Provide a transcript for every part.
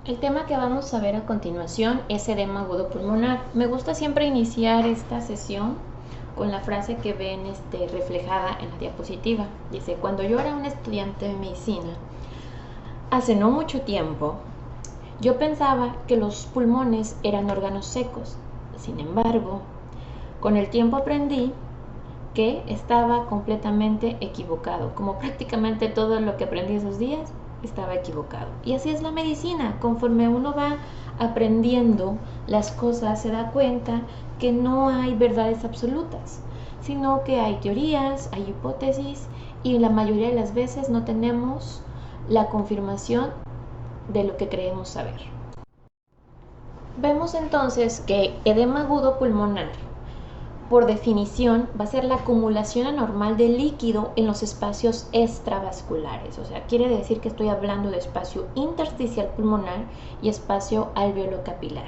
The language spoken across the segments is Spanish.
El tema que vamos a ver a continuación es edema agudo pulmonar. Me gusta siempre iniciar esta sesión con la frase que ven reflejada en la diapositiva. Dice: cuando yo era un estudiante de medicina, hace no mucho tiempo, yo pensaba que los pulmones eran órganos secos. Sin embargo, con el tiempo aprendí que estaba completamente equivocado. Como prácticamente todo lo que aprendí esos días, estaba equivocado. Y así es la medicina. Conforme uno va aprendiendo las cosas, se da cuenta que no hay verdades absolutas, sino que hay teorías, hay hipótesis, y la mayoría de las veces no tenemos la confirmación de lo que creemos saber. Vemos entonces que edema agudo pulmonar, por definición, va a ser la acumulación anormal de líquido en los espacios extravasculares. O sea, quiere decir que estoy hablando de espacio intersticial pulmonar y espacio alveolo-capilar.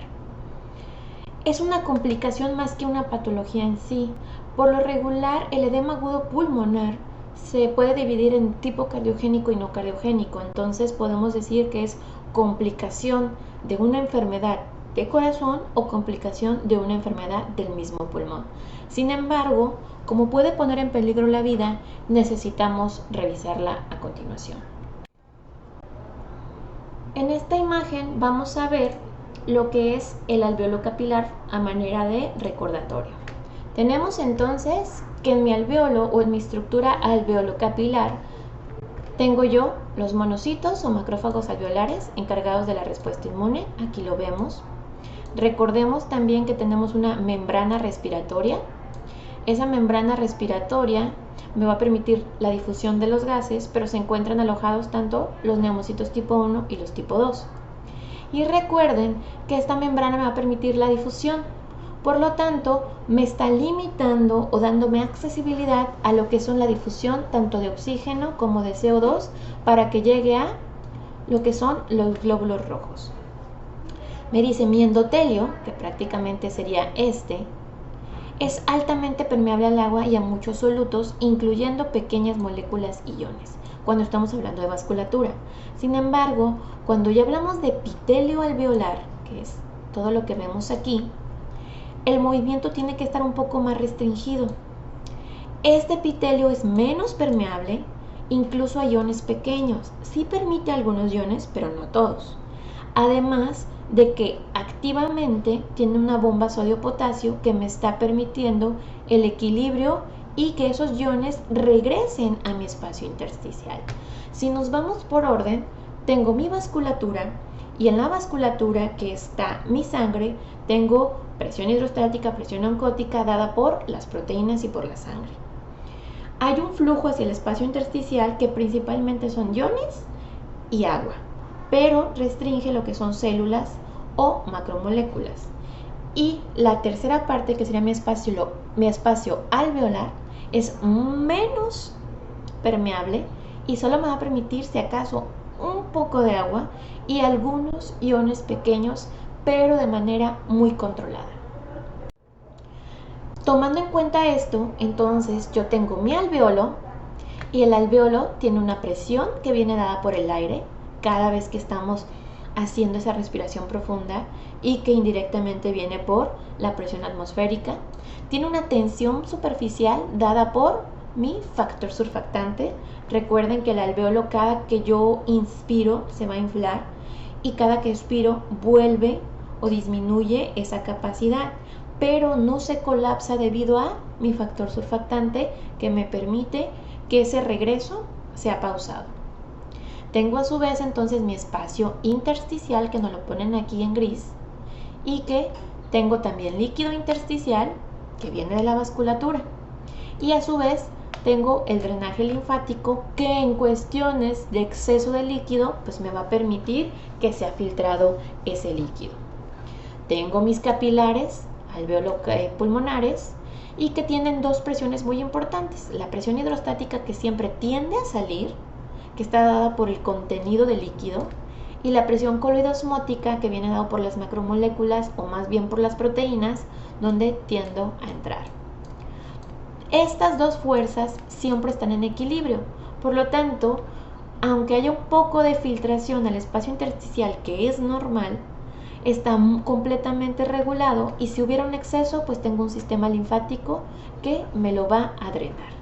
Es una complicación más que una patología en sí. Por lo regular, el edema agudo pulmonar se puede dividir en tipo cardiogénico y no cardiogénico. Entonces podemos decir que es complicación de una enfermedad de corazón o complicación de una enfermedad del mismo pulmón. Sin embargo, como puede poner en peligro la vida, necesitamos revisarla a continuación. En esta imagen vamos a ver lo que es el alveolo capilar a manera de recordatorio. Tenemos entonces que en mi alveolo o en mi estructura alveolo-capilar tengo yo los monocitos o macrófagos alveolares encargados de la respuesta inmune. Aquí lo vemos. Recordemos también que tenemos una membrana respiratoria. Esa membrana respiratoria me va a permitir la difusión de los gases, pero se encuentran alojados tanto los neumocitos tipo 1 y los tipo 2. Y recuerden que esta membrana me va a permitir la difusión. Por lo tanto, me está limitando o dándome accesibilidad a lo que son la difusión tanto de oxígeno como de CO2 para que llegue a lo que son los glóbulos rojos. Me dice mi endotelio, que prácticamente sería es altamente permeable al agua y a muchos solutos, incluyendo pequeñas moléculas y iones, cuando estamos hablando de vasculatura. Sin embargo, cuando ya hablamos de epitelio alveolar, que es todo lo que vemos aquí, el movimiento tiene que estar un poco más restringido. Este epitelio es menos permeable, incluso a iones pequeños. Sí permite algunos iones, pero no todos. Además de que activamente tiene una bomba sodio-potasio que me está permitiendo el equilibrio y que esos iones regresen a mi espacio intersticial. Si nos vamos por orden, tengo mi vasculatura y en la vasculatura que está mi sangre tengo presión hidrostática, presión oncótica dada por las proteínas y por la sangre. Hay un flujo hacia el espacio intersticial que principalmente son iones y agua, pero restringe lo que son células o macromoléculas. Y la tercera parte, que sería mi espacio alveolar, es menos permeable y solo me va a permitir, si acaso, un poco de agua y algunos iones pequeños, pero de manera muy controlada. Tomando en cuenta esto, entonces yo tengo mi alveolo y el alveolo tiene una presión que viene dada por el aire cada vez que estamos haciendo esa respiración profunda y que indirectamente viene por la presión atmosférica. Tiene una tensión superficial dada por mi factor surfactante. Recuerden que el alveolo, cada que yo inspiro se va a inflar y cada que expiro vuelve o disminuye esa capacidad, pero no se colapsa debido a mi factor surfactante que me permite que ese regreso sea pausado. Tengo a su vez entonces mi espacio intersticial, que nos lo ponen aquí en gris, y que tengo también líquido intersticial que viene de la vasculatura, y a su vez tengo el drenaje linfático que en cuestiones de exceso de líquido pues me va a permitir que sea filtrado ese líquido. Tengo mis capilares alveolo-pulmonares y que tienen dos presiones muy importantes: la presión hidrostática, que siempre tiende a salir, que está dada por el contenido del líquido, y la presión coloidosmótica, que viene dado por las macromoléculas o más bien por las proteínas, donde tiendo a entrar. Estas dos fuerzas siempre están en equilibrio, por lo tanto aunque haya un poco de filtración al espacio intersticial, que es normal, está completamente regulado, y si hubiera un exceso, pues tengo un sistema linfático que me lo va a drenar.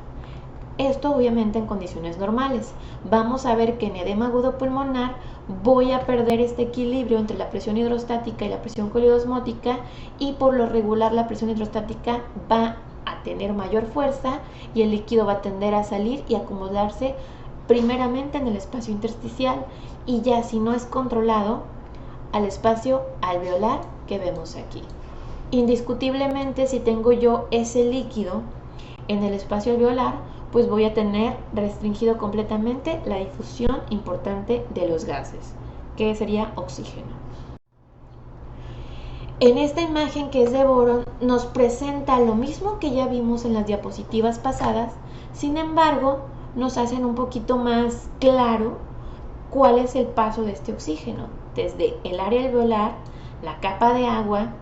Esto obviamente en condiciones normales. Vamos a ver que en edema agudo pulmonar voy a perder este equilibrio entre la presión hidrostática y la presión coliosmótica, y por lo regular la presión hidrostática va a tener mayor fuerza y el líquido va a tender a salir y acomodarse primeramente en el espacio intersticial, y ya si no es controlado, al espacio alveolar que vemos aquí. Indiscutiblemente, si tengo yo ese líquido en el espacio alveolar, pues voy a tener restringido completamente la difusión importante de los gases, que sería oxígeno. En esta imagen, que es de Boron, nos presenta lo mismo que ya vimos en las diapositivas pasadas. Sin embargo, nos hacen un poquito más claro cuál es el paso de este oxígeno, desde el área alveolar, la capa de agua,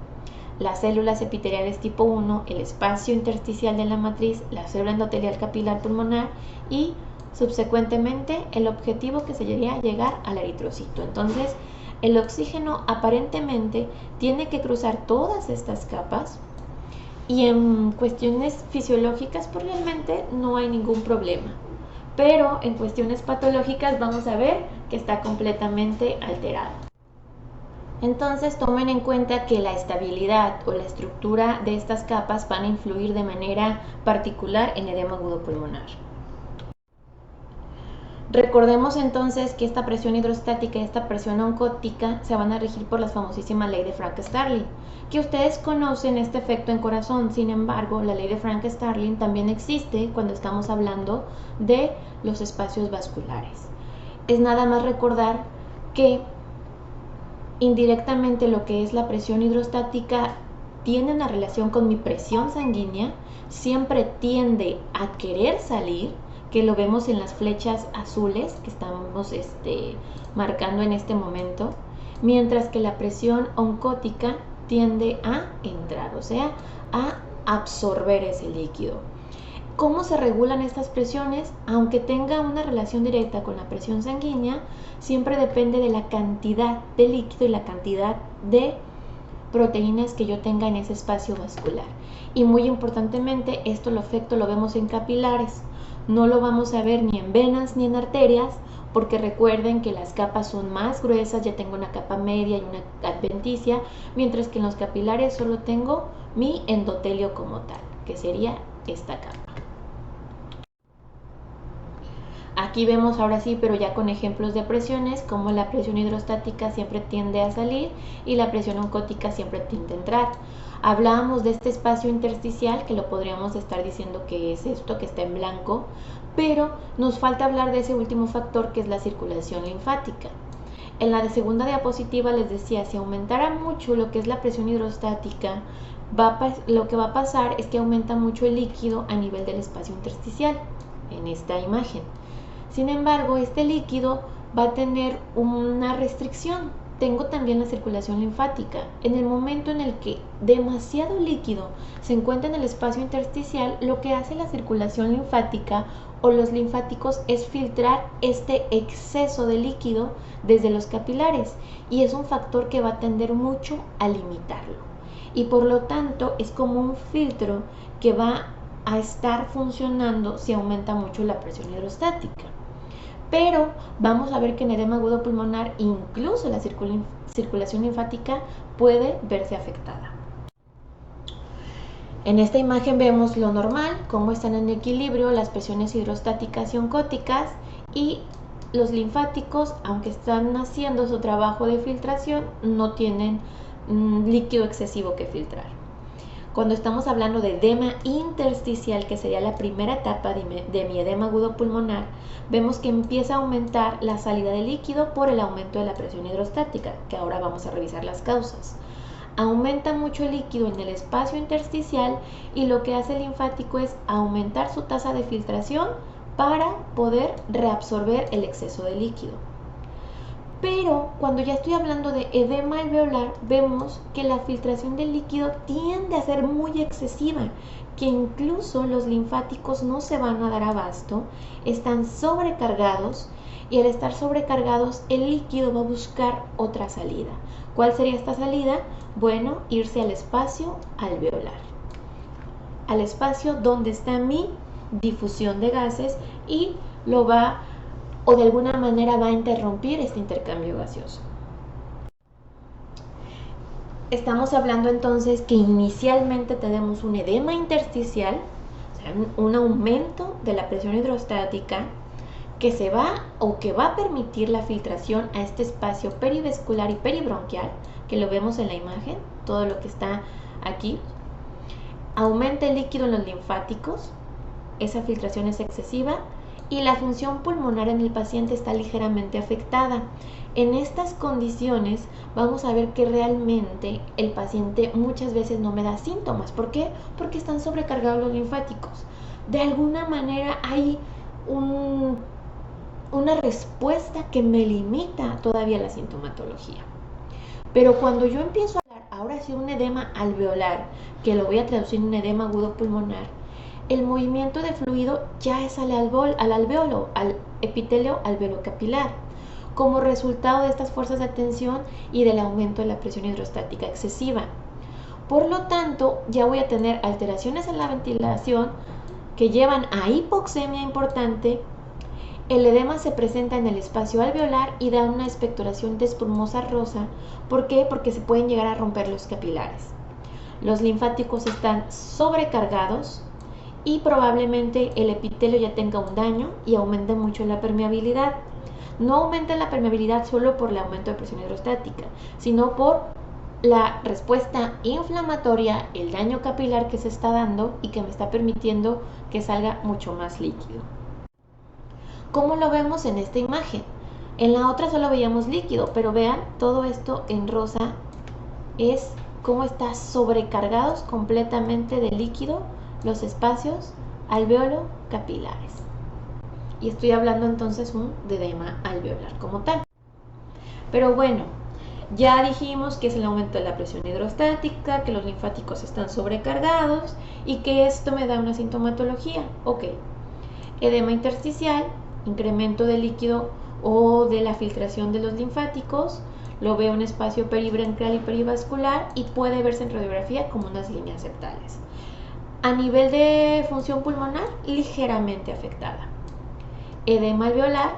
las células epiteliales tipo 1, el espacio intersticial de la matriz, la célula endotelial capilar pulmonar y subsecuentemente el objetivo, que sería llegar al eritrocito. Entonces, el oxígeno aparentemente tiene que cruzar todas estas capas, y en cuestiones fisiológicas pues realmente no hay ningún problema, pero en cuestiones patológicas vamos a ver que está completamente alterado. Entonces tomen en cuenta que la estabilidad o la estructura de estas capas van a influir de manera particular en edema agudo pulmonar. Recordemos entonces que esta presión hidrostática y esta presión oncótica se van a regir por la famosísima ley de Frank-Starling, que ustedes conocen este efecto en corazón. Sin embargo, la ley de Frank-Starling también existe cuando estamos hablando de los espacios vasculares. Es nada más recordar que indirectamente lo que es la presión hidrostática tiene una relación con mi presión sanguínea, siempre tiende a querer salir, que lo vemos en las flechas azules que estamos marcando en este momento, mientras que la presión oncótica tiende a entrar, o sea, a absorber ese líquido. ¿Cómo se regulan estas presiones? Aunque tenga una relación directa con la presión sanguínea, siempre depende de la cantidad de líquido y la cantidad de proteínas que yo tenga en ese espacio vascular. Y muy importantemente, esto lo vemos en capilares. No lo vamos a ver ni en venas ni en arterias, porque recuerden que las capas son más gruesas, ya tengo una capa media y una adventicia, mientras que en los capilares solo tengo mi endotelio como tal, que sería esta capa. Aquí vemos ahora sí, pero ya con ejemplos de presiones, como la presión hidrostática siempre tiende a salir y la presión oncótica siempre tiende a entrar. Hablábamos de este espacio intersticial, que lo podríamos estar diciendo que es esto que está en blanco, pero nos falta hablar de ese último factor, que es la circulación linfática. En la segunda diapositiva les decía, si aumentara mucho lo que es la presión hidrostática, lo que va a pasar es que aumenta mucho el líquido a nivel del espacio intersticial, en esta imagen. Sin embargo, este líquido va a tener una restricción. Tengo también la circulación linfática. En el momento en el que demasiado líquido se encuentra en el espacio intersticial, lo que hace la circulación linfática o los linfáticos es filtrar este exceso de líquido desde los capilares, y es un factor que va a tender mucho a limitarlo. Y por lo tanto es como un filtro que va a estar funcionando si aumenta mucho la presión hidrostática. Pero vamos a ver que en edema agudo pulmonar incluso la circulación linfática puede verse afectada. En esta imagen vemos lo normal, cómo están en equilibrio las presiones hidrostáticas y oncóticas, y los linfáticos, aunque están haciendo su trabajo de filtración, no tienen líquido excesivo que filtrar. Cuando estamos hablando de edema intersticial, que sería la primera etapa de mi edema agudo pulmonar, vemos que empieza a aumentar la salida de líquido por el aumento de la presión hidrostática, que ahora vamos a revisar las causas. Aumenta mucho el líquido en el espacio intersticial, y lo que hace el linfático es aumentar su tasa de filtración para poder reabsorber el exceso de líquido. Pero cuando ya estoy hablando de edema alveolar, vemos que la filtración del líquido tiende a ser muy excesiva, que incluso los linfáticos no se van a dar abasto, están sobrecargados, y al estar sobrecargados el líquido va a buscar otra salida. ¿Cuál sería esta salida? Bueno, irse al espacio alveolar, al espacio donde está mi difusión de gases, y lo va, o de alguna manera va a interrumpir este intercambio gaseoso. Estamos hablando entonces que inicialmente tenemos un edema intersticial, o sea, un aumento de la presión hidrostática que va a permitir la filtración a este espacio perivascular y peribronquial, que lo vemos en la imagen, todo lo que está aquí. Aumenta el líquido en los linfáticos, esa filtración es excesiva, y la función pulmonar en el paciente está ligeramente afectada. En estas condiciones vamos a ver que realmente el paciente muchas veces no me da síntomas. ¿Por qué? Porque están sobrecargados los linfáticos. De alguna manera hay una respuesta que me limita todavía la sintomatología. Pero cuando yo empiezo a hablar, ahora sí, un edema alveolar, que lo voy a traducir en un edema agudo pulmonar, el movimiento de fluido ya es al alveolo, al epitelio alveolocapilar, como resultado de estas fuerzas de tensión y del aumento de la presión hidrostática excesiva. Por lo tanto, ya voy a tener alteraciones en la ventilación que llevan a hipoxemia importante. El edema se presenta en el espacio alveolar y da una expectoración despumosa rosa. ¿Por qué? Porque se pueden llegar a romper los capilares. Los linfáticos están sobrecargados y probablemente el epitelio ya tenga un daño y aumente mucho la permeabilidad. No aumenta la permeabilidad solo por el aumento de presión hidrostática, sino por la respuesta inflamatoria, el daño capilar que se está dando y que me está permitiendo que salga mucho más líquido. ¿Cómo lo vemos en esta imagen? En la otra solo veíamos líquido, pero vean, todo esto en rosa es cómo está sobrecargados completamente de líquido los espacios alveolo capilares. Y estoy hablando entonces de edema alveolar como tal. Pero bueno, ya dijimos que es el aumento de la presión hidrostática, que los linfáticos están sobrecargados y que esto me da una sintomatología. Ok, edema intersticial, incremento del líquido o de la filtración de los linfáticos, lo veo en espacio peribronquial y perivascular y puede verse en radiografía como unas líneas septales. A nivel de función pulmonar, ligeramente afectada. Edema alveolar,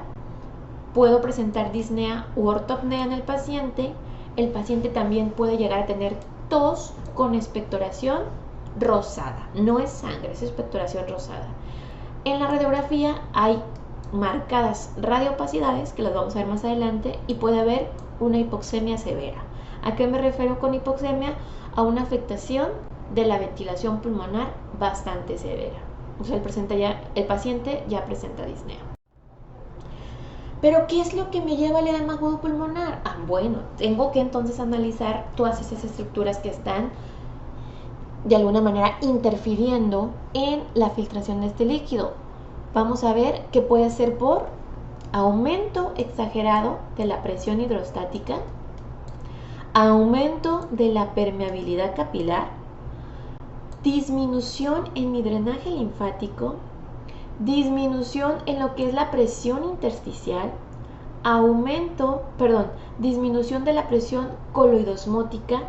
puedo presentar disnea u ortopnea en el paciente. El paciente también puede llegar a tener tos con expectoración rosada. No es sangre, es expectoración rosada. En la radiografía hay marcadas radiopacidades, que las vamos a ver más adelante, y puede haber una hipoxemia severa. ¿A qué me refiero con hipoxemia? A una afectación de la ventilación pulmonar bastante severa. O sea, el paciente ya presenta disnea. ¿Pero qué es lo que me lleva al edema agudo pulmonar? Bueno, tengo que entonces analizar todas esas estructuras que están de alguna manera interfiriendo en la filtración de este líquido. Vamos a ver que puede ser por aumento exagerado de la presión hidrostática, aumento de la permeabilidad capilar, disminución en mi drenaje linfático, disminución en lo que es la presión intersticial, disminución de la presión coloidosmótica.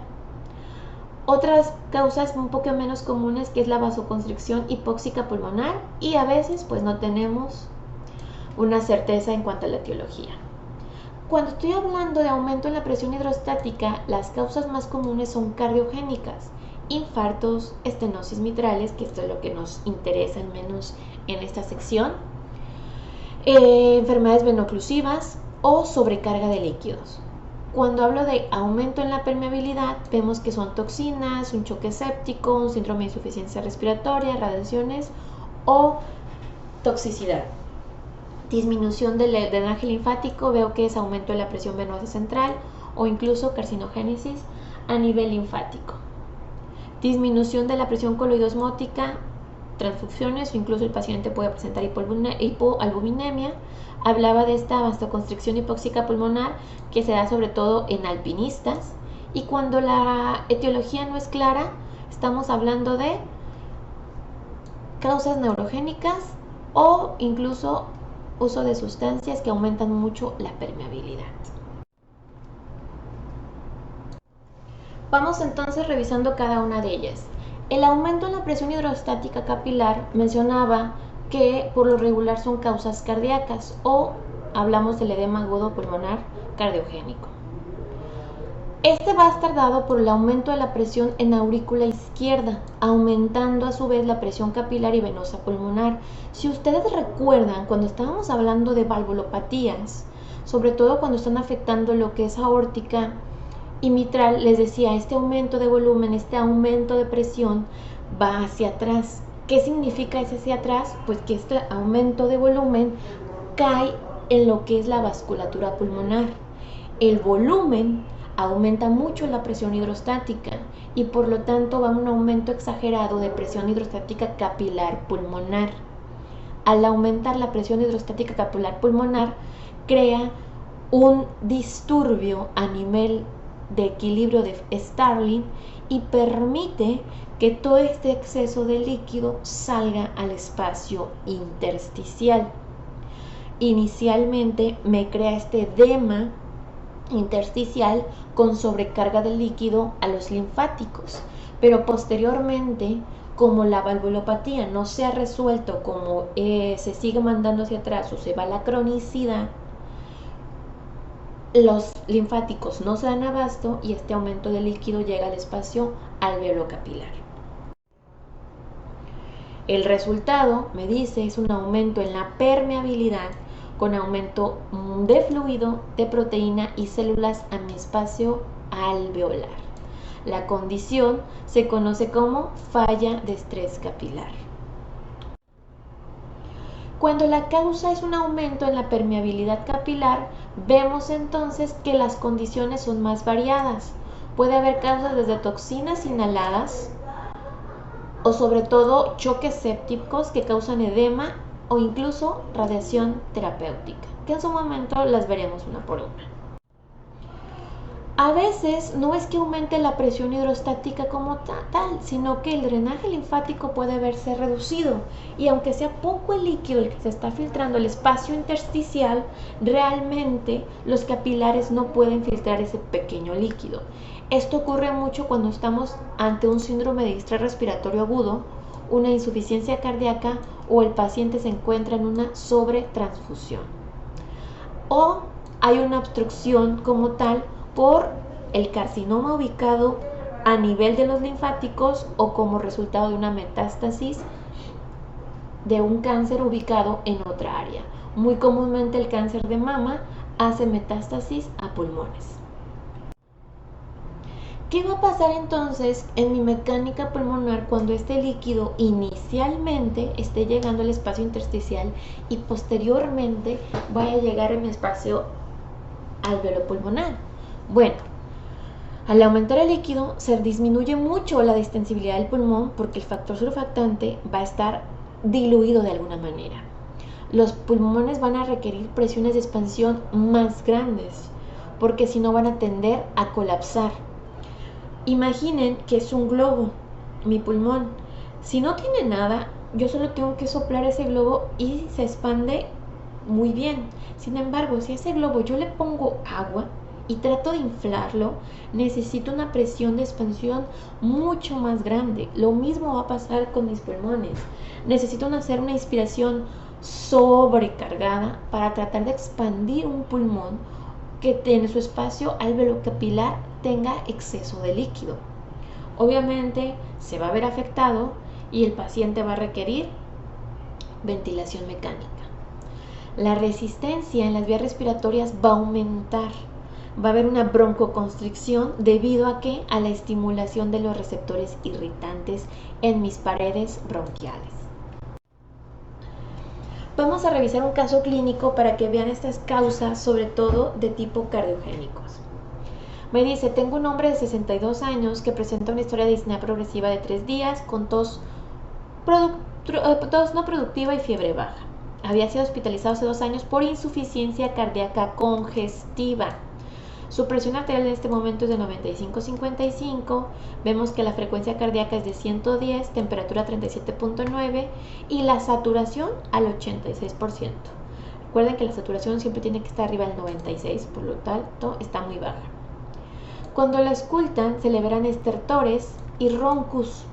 Otras causas un poco menos comunes, que es la vasoconstricción hipóxica pulmonar, y a veces pues no tenemos una certeza en cuanto a la etiología. Cuando estoy hablando de aumento en la presión hidrostática, las causas más comunes son cardiogénicas, infartos, estenosis mitrales, que esto es lo que nos interesa al menos en esta sección, enfermedades venoclusivas o sobrecarga de líquidos. Cuando hablo de aumento en la permeabilidad, vemos que son toxinas, un choque séptico, un síndrome de insuficiencia respiratoria, radiaciones o toxicidad. Disminución del drenaje linfático, veo que es aumento de la presión venosa central o incluso carcinogénesis a nivel linfático. Disminución de la presión coloidosmótica, transfusiones o incluso el paciente puede presentar hipoalbuminemia. Hablaba de esta vasoconstricción hipóxica pulmonar que se da sobre todo en alpinistas, y cuando la etiología no es clara, estamos hablando de causas neurogénicas o incluso uso de sustancias que aumentan mucho la permeabilidad. Vamos entonces revisando cada una de ellas. El aumento en la presión hidrostática capilar mencionaba que por lo regular son causas cardíacas o hablamos del edema agudo pulmonar cardiogénico. Este va a estar dado por el aumento de la presión en aurícula izquierda, aumentando a su vez la presión capilar y venosa pulmonar. Si ustedes recuerdan, cuando estábamos hablando de valvulopatías, sobre todo cuando están afectando lo que es aórtica y mitral, les decía, este aumento de volumen, este aumento de presión va hacia atrás. ¿Qué significa ese hacia atrás? Pues que este aumento de volumen cae en lo que es la vasculatura pulmonar. El volumen aumenta mucho la presión hidrostática y por lo tanto va a un aumento exagerado de presión hidrostática capilar pulmonar. Al aumentar la presión hidrostática capilar pulmonar, crea un disturbio a nivel de equilibrio de Starling y permite que todo este exceso de líquido salga al espacio intersticial. Inicialmente me crea este edema intersticial con sobrecarga de líquido a los linfáticos, pero posteriormente, como la valvulopatía no se ha resuelto, como se sigue mandando hacia atrás o se va a la cronicidad, los linfáticos no se dan abasto y este aumento de líquido llega al espacio alveolocapilar. El resultado, me dice, es un aumento en la permeabilidad con aumento de fluido, de proteína y células a mi espacio alveolar. La condición se conoce como falla de estrés capilar. Cuando la causa es un aumento en la permeabilidad capilar, vemos entonces que las condiciones son más variadas. Puede haber causas desde toxinas inhaladas o sobre todo choques sépticos que causan edema o incluso radiación terapéutica, que en su momento las veremos una por una. A veces no es que aumente la presión hidrostática como tal, sino que el drenaje linfático puede verse reducido y aunque sea poco el líquido el que se está filtrando al espacio intersticial, realmente los capilares no pueden filtrar ese pequeño líquido. Esto ocurre mucho cuando estamos ante un síndrome de distrés respiratorio agudo, una insuficiencia cardíaca o el paciente se encuentra en una sobretransfusión. O hay una obstrucción como tal por el carcinoma ubicado a nivel de los linfáticos o como resultado de una metástasis de un cáncer ubicado en otra área. Muy comúnmente el cáncer de mama hace metástasis a pulmones. ¿Qué va a pasar entonces en mi mecánica pulmonar cuando este líquido inicialmente esté llegando al espacio intersticial y posteriormente vaya a llegar a mi espacio alveolopulmonar? Bueno, al aumentar el líquido se disminuye mucho la distensibilidad del pulmón porque el factor surfactante va a estar diluido de alguna manera. Los pulmones van a requerir presiones de expansión más grandes porque si no van a tender a colapsar. Imaginen que es un globo, mi pulmón. Si no tiene nada, yo solo tengo que soplar ese globo y se expande muy bien. Sin embargo, si a ese globo yo le pongo agua y trato de inflarlo, necesito una presión de expansión mucho más grande. Lo mismo va a pasar con mis pulmones. Necesito hacer una inspiración sobrecargada para tratar de expandir un pulmón que en su espacio alveolocapilar tenga exceso de líquido. Obviamente se va a ver afectado y el paciente va a requerir ventilación mecánica. La resistencia en las vías respiratorias va a aumentar. Va a haber una broncoconstricción debido a que a la estimulación de los receptores irritantes en mis paredes bronquiales. Vamos a revisar un caso clínico para que vean estas causas, sobre todo de tipo cardiogénicos. Me dice, tengo un hombre de 62 años que presenta una historia de disnea progresiva de 3 días con tos no productiva y fiebre baja. Había sido hospitalizado hace 2 años por insuficiencia cardíaca congestiva. Su presión arterial en este momento es de 95-55, vemos que la frecuencia cardíaca es de 110, temperatura 37.9 y la saturación al 86%. Recuerden que la saturación siempre tiene que estar arriba del 96, por lo tanto está muy baja. Cuando la auscultan se le verán estertores y roncus.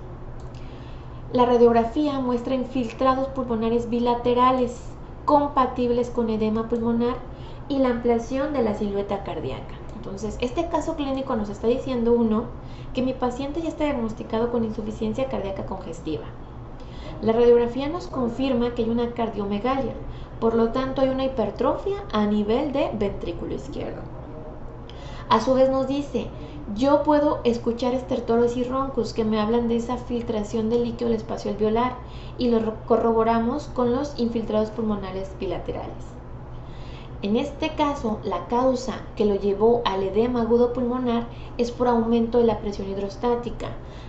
La radiografía muestra infiltrados pulmonares bilaterales compatibles con edema pulmonar y la ampliación de la silueta cardíaca. Entonces, este caso clínico nos está diciendo uno que mi paciente ya está diagnosticado con insuficiencia cardíaca congestiva. La radiografía nos confirma que hay una cardiomegalia, por lo tanto hay una hipertrofia a nivel de ventrículo izquierdo. A su vez nos dice, yo puedo escuchar estertores y roncus que me hablan de esa filtración de líquido al espacio alveolar y lo corroboramos con los infiltrados pulmonares bilaterales. En este caso, la causa que lo llevó al edema agudo pulmonar es por aumento de la presión hidrostática.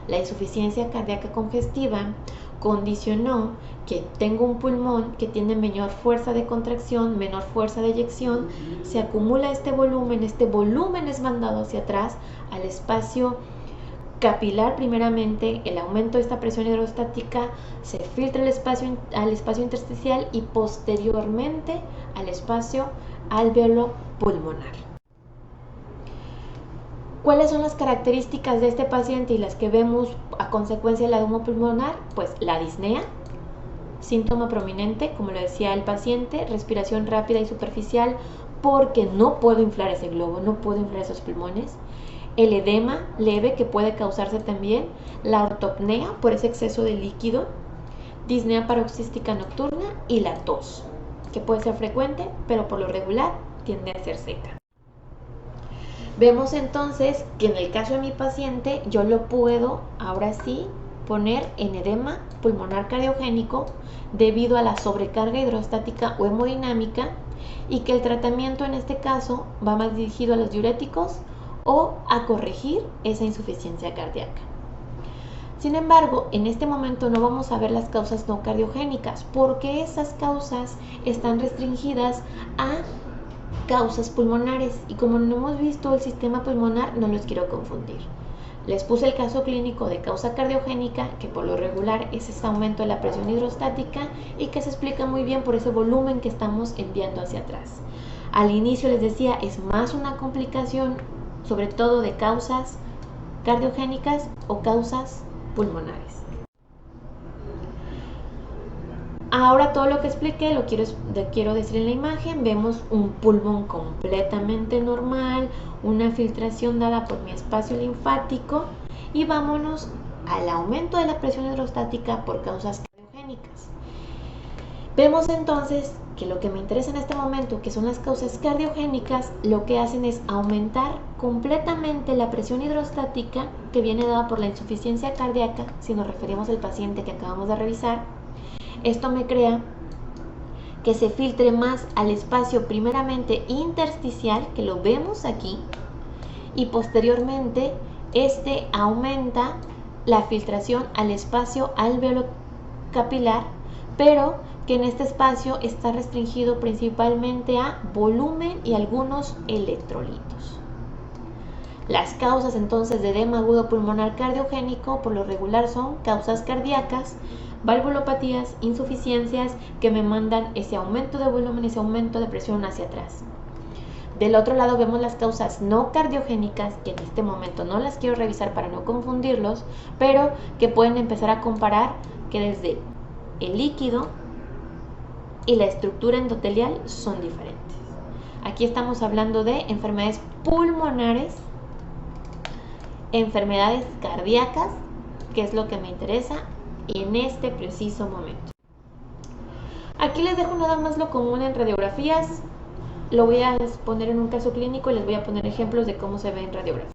La insuficiencia cardíaca congestiva condicionó que tengo un pulmón que tiene menor fuerza de contracción, menor fuerza de eyección, se acumula este volumen es mandado hacia atrás al espacio capilar primeramente, el aumento de esta presión hidrostática se filtra al espacio intersticial y posteriormente al espacio alveolo pulmonar. ¿Cuáles son las características de este paciente y las que vemos a consecuencia del edema pulmonar? Pues la disnea, síntoma prominente, como lo decía el paciente, respiración rápida y superficial porque no puedo inflar ese globo, no puedo inflar esos pulmones. El edema leve que puede causarse también, la ortopnea por ese exceso de líquido, disnea paroxística nocturna y la tos, que puede ser frecuente, pero por lo regular tiende a ser seca. Vemos entonces que en el caso de mi paciente yo lo puedo ahora sí poner en edema pulmonar cardiogénico debido a la sobrecarga hidrostática o hemodinámica y que el tratamiento en este caso va más dirigido a los diuréticos o a corregir esa insuficiencia cardíaca. Sin embargo, en este momento no vamos a ver las causas no cardiogénicas porque esas causas están restringidas a causas pulmonares y como no hemos visto el sistema pulmonar no los quiero confundir. Les puse el caso clínico de causa cardiogénica que por lo regular es ese aumento de la presión hidrostática y que se explica muy bien por ese volumen que estamos enviando hacia atrás. Al inicio les decía es más una complicación sobre todo de causas cardiogénicas o causas pulmonares. Ahora todo lo que expliqué lo quiero decir en la imagen. Vemos un pulmón completamente normal, una filtración dada por mi espacio linfático y vámonos al aumento de la presión hidrostática por causas cardiogénicas. Vemos entonces que lo que me interesa en este momento, que son las causas cardiogénicas, lo que hacen es aumentar completamente la presión hidrostática que viene dada por la insuficiencia cardíaca, si nos referimos al paciente que acabamos de revisar. Esto me crea que se filtre más al espacio primeramente intersticial, que lo vemos aquí, y posteriormente este aumenta la filtración al espacio alveolo-capilar, pero que en este espacio está restringido principalmente a volumen y algunos electrolitos. Las causas entonces de edema agudo pulmonar cardiogénico por lo regular son causas cardíacas, valvulopatías, insuficiencias que me mandan ese aumento de volumen, ese aumento de presión hacia atrás. Del otro lado vemos las causas no cardiogénicas, que en este momento no las quiero revisar para no confundirlos, pero que pueden empezar a comparar que desde el líquido y la estructura endotelial son diferentes. Aquí estamos hablando de enfermedades pulmonares, enfermedades cardíacas, que es lo que me interesa en este preciso momento. Aquí les dejo nada más lo común en radiografías. Lo voy a poner en un caso clínico y les voy a poner ejemplos de cómo se ve en radiografía.